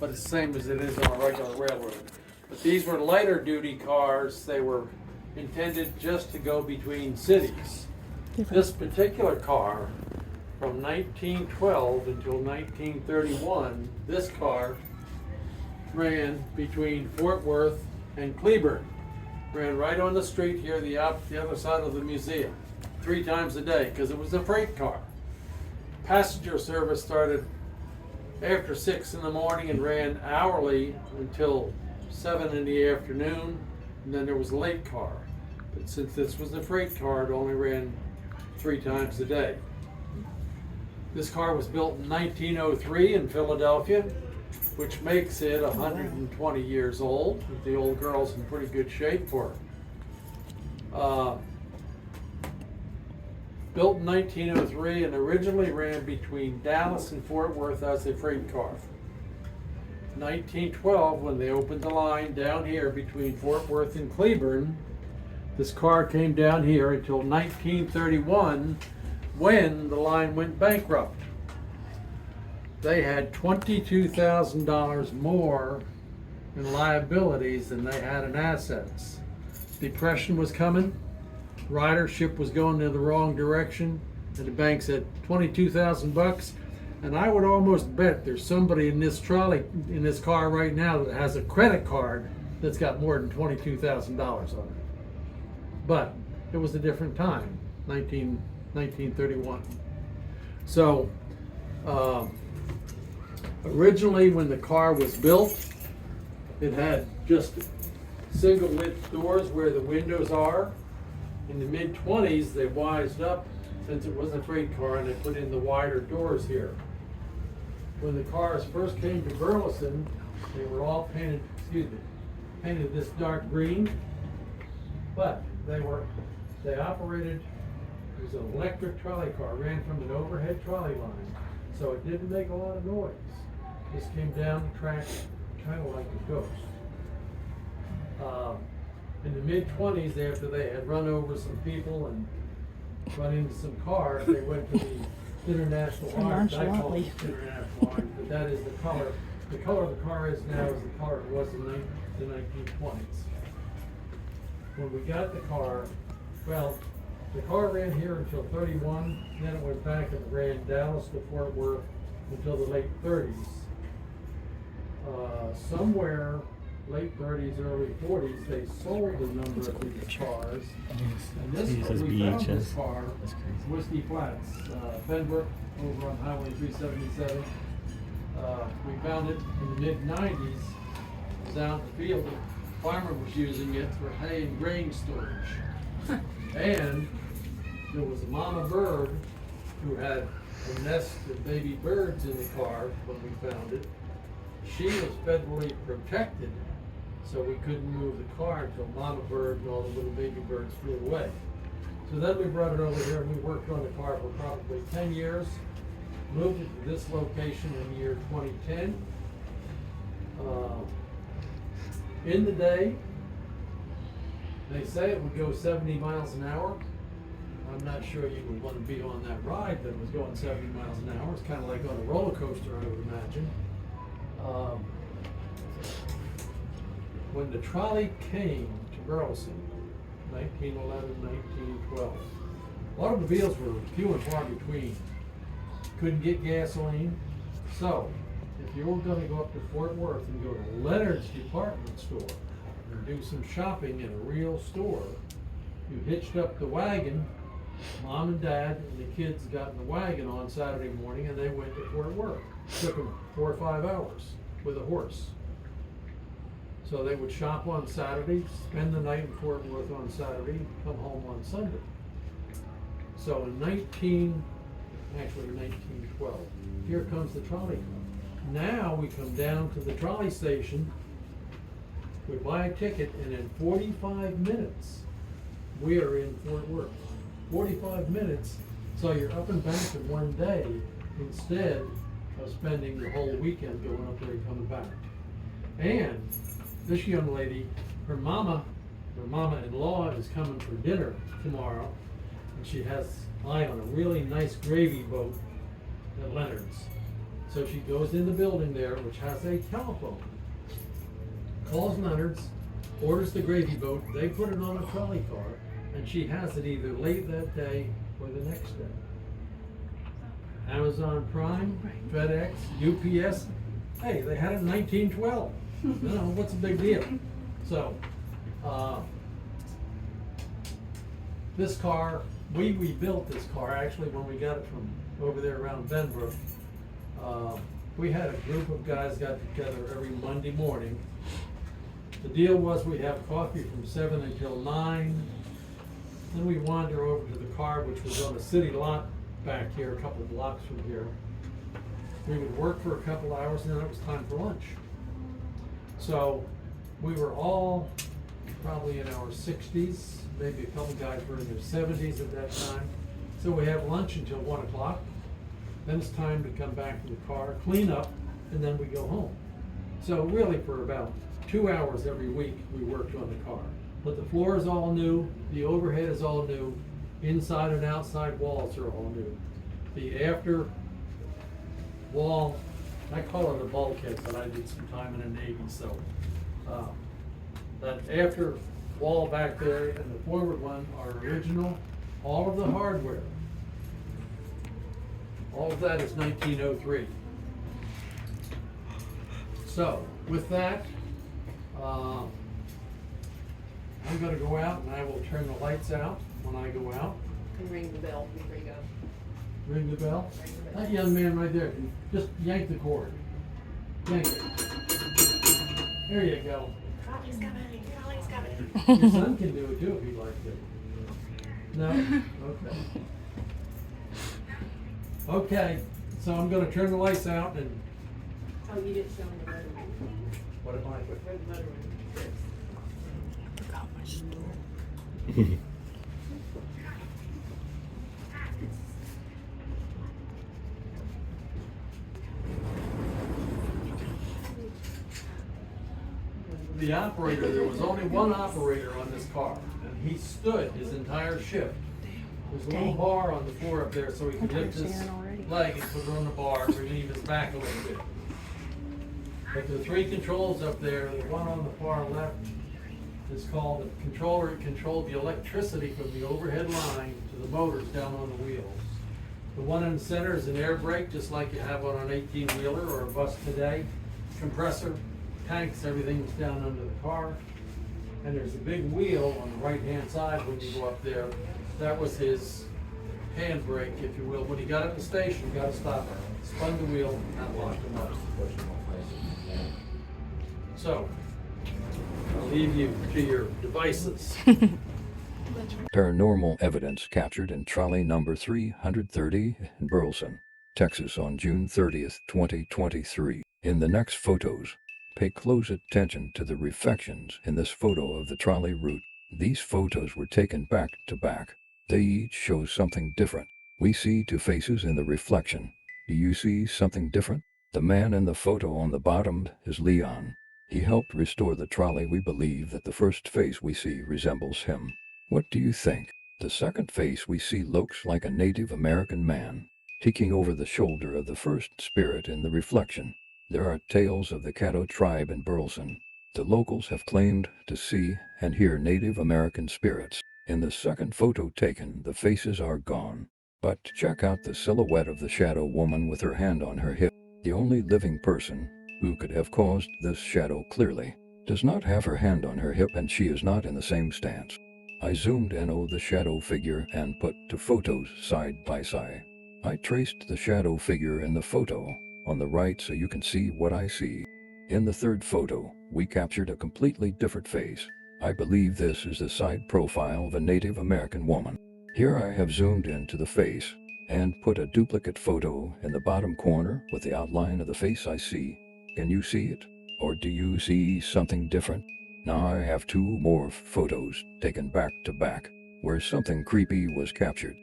but it's the same as it is on a regular railroad. But these were lighter duty cars. They were intended just to go between cities. This particular car, from 1912 until 1931, this car ran between Fort Worth and Cleburne. Ran right on the street here, the other side of the museum, 3 times a day, because it was a freight car. Passenger service started after 6 in the morning and ran hourly until 7 in the afternoon, and then there was a late car. But since this was a freight car, it only ran 3 times a day. This car was built in 1903 in Philadelphia, which makes it 120 years old. The old girl's in pretty good shape for it. Built in 1903 and originally ran between Dallas and Fort Worth as a freight car. 1912, when they opened the line down here between Fort Worth and Cleburne, this car came down here until 1931, when the line went bankrupt. They had $22,000 more in liabilities than they had in assets. Depression was coming, ridership was going in the wrong direction, and the bank said $22,000. And I would almost bet there's somebody in this trolley, in this car right now, that has a credit card that's got more than $22,000 on it. But it was a different time, 1931. So, originally when the car was built, it had just single width doors where the windows are. In the mid-20s, they wised up, since it was a freight car, and they put in the wider doors here. When the cars first came to Burleson, they were all painted this dark green, but they operated, it was an electric trolley car, ran from an overhead trolley line, so it didn't make a lot of noise. Just came down the track kind of like a ghost. In the mid-20s, after they had run over some people and run into some cars, they went to the International Orange. I call it International Orange, but that is the color. The color of the car is now is the color it was in the 1920s. When we got the car, well, the car ran here until 31, then it went back and ran Dallas to Fort Worth until the late 30s. Somewhere late 30s, early 40s, they sold a number of these cars. And this we found this car, Whiskey Flats, Fenbrook, over on Highway 377. We found it in the mid-90s. It was out in the field. The farmer was using it for hay and grain storage. And there was a mama bird who had a nest of baby birds in the car when we found it. She was federally protected, so we couldn't move the car until mama bird and all the little baby birds flew away. So then we brought it over here and we worked on the car for probably 10 years. Moved it to this location in the year 2010. In the day, they say it would go 70 miles an hour. I'm not sure you would want to be on that ride that was going 70 miles an hour. It's kind of like on a roller coaster, I would imagine. When the trolley came to Burleson, 1911, 1912, automobiles were few and far between. Couldn't get gasoline. So, if you were going to go up to Fort Worth and go to Leonard's department store and do some shopping in a real store, you hitched up the wagon. Mom and Dad and the kids got in the wagon on Saturday morning and they went to Fort Worth. Took them 4 or 5 hours with a horse. So they would shop on Saturday, spend the night in Fort Worth on Saturday, come home on Sunday. So in 1912, here comes the trolley car. Now we come down to the trolley station, we buy a ticket, and in 45 minutes, we are in Fort Worth. 45 minutes, so you're up and back in one day instead of spending the whole weekend going up there and coming back. And this young lady, her mama-in-law is coming for dinner tomorrow, and she has eye on a really nice gravy boat at Leonard's. So she goes in the building there, which has a telephone, calls Leonard's, orders the gravy boat, they put it on a trolley car, and she has it either late that day or the next day. Amazon Prime, FedEx, UPS, hey, they had it in 1912. You know, what's the big deal? So, this car, we rebuilt this car actually when we got it from over there around Benbrook. We had a group of guys got together every Monday morning. The deal was we'd have coffee from 7 until 9. Then we wander over to the car, which was on a city lot back here, a couple blocks from here. We would work for a couple hours and then it was time for lunch. So we were all probably in our 60s, maybe a couple guys were in their 70s at that time. So we have lunch until 1 o'clock. Then it's time to come back to the car, clean up, and then we go home. So really for about 2 hours every week, we worked on the car. But the floor is all new, the overhead is all new, inside and outside walls are all new. The after wall, I call it a bulkhead, but I did some time in the Navy, so that after wall back there and the forward one are original. All of the hardware, all of that is 1903. So with that, I'm going to go out and I will turn the lights out when I go out. And ring the bell before you go. Ring the bell? Ring the bell. That young man right there, just yank the cord. Yank it. There you go. Trolley's coming, trolley's coming. Your son can do it too if he'd like to. No? Okay. Okay, so I'm going to turn the lights out and. Oh, you didn't show me the motor. What am I? Where the motor is. I forgot my stool. The operator, there was only one operator on this car, and he stood his entire shift. There's a little bar on the floor up there so he could lift his leg and put it on the bar, relieve his back a little bit. But the three controls up there, the one on the far left is called the controller. It controlled the electricity from the overhead line to the motors down on the wheels. The one in the center is an air brake, just like you have on an 18-wheeler or a bus today. Compressor, tanks, everything's down under the car. And there's a big wheel on the right-hand side when you go up there. That was his handbrake, if you will. When he got at the station, he got to stop, spun the wheel, and that locked him up. So, I'll leave you to your devices. Paranormal evidence captured in trolley number 330 in Burleson, Texas on June 30th, 2023. In the next photos, pay close attention to the reflections in this photo of the trolley route. These photos were taken back to back. They each show something different. We see two faces in the reflection. Do you see something different? The man in the photo on the bottom is Leon. He helped restore the trolley. We believe that the first face we see resembles him. What do you think? The second face we see looks like a Native American man, peeking over the shoulder of the first spirit in the reflection. There are tales of the Caddo tribe in Burleson. The locals have claimed to see and hear Native American spirits. In the second photo taken, the faces are gone. But check out the silhouette of the shadow woman with her hand on her hip. The only living person who could have caused this shadow clearly does not have her hand on her hip, and she is not in the same stance. I zoomed in on the shadow figure and put two photos side by side. I traced the shadow figure in the photo on the right so you can see what I see. In the third photo, we captured a completely different face. I believe this is the side profile of a Native American woman. Here I have zoomed into the face and put a duplicate photo in the bottom corner with the outline of the face I see. Can you see it? Or do you see something different? Now I have two more photos taken back to back where something creepy was captured.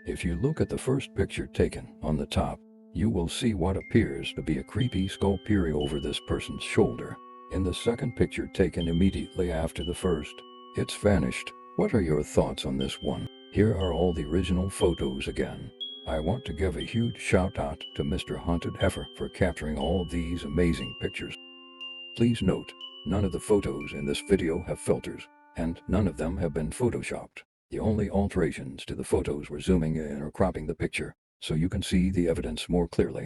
If you look at the first picture taken on the top, you will see what appears to be a creepy skull peering over this person's shoulder. In the second picture taken immediately after the first, it's vanished. What are your thoughts on this one? Here are all the original photos again. I want to give a huge shout out to Mr. Haunted Heifer for capturing all these amazing pictures. Please note, none of the photos in this video have filters, and none of them have been photoshopped. The only alterations to the photos were zooming in or cropping the picture, so you can see the evidence more clearly.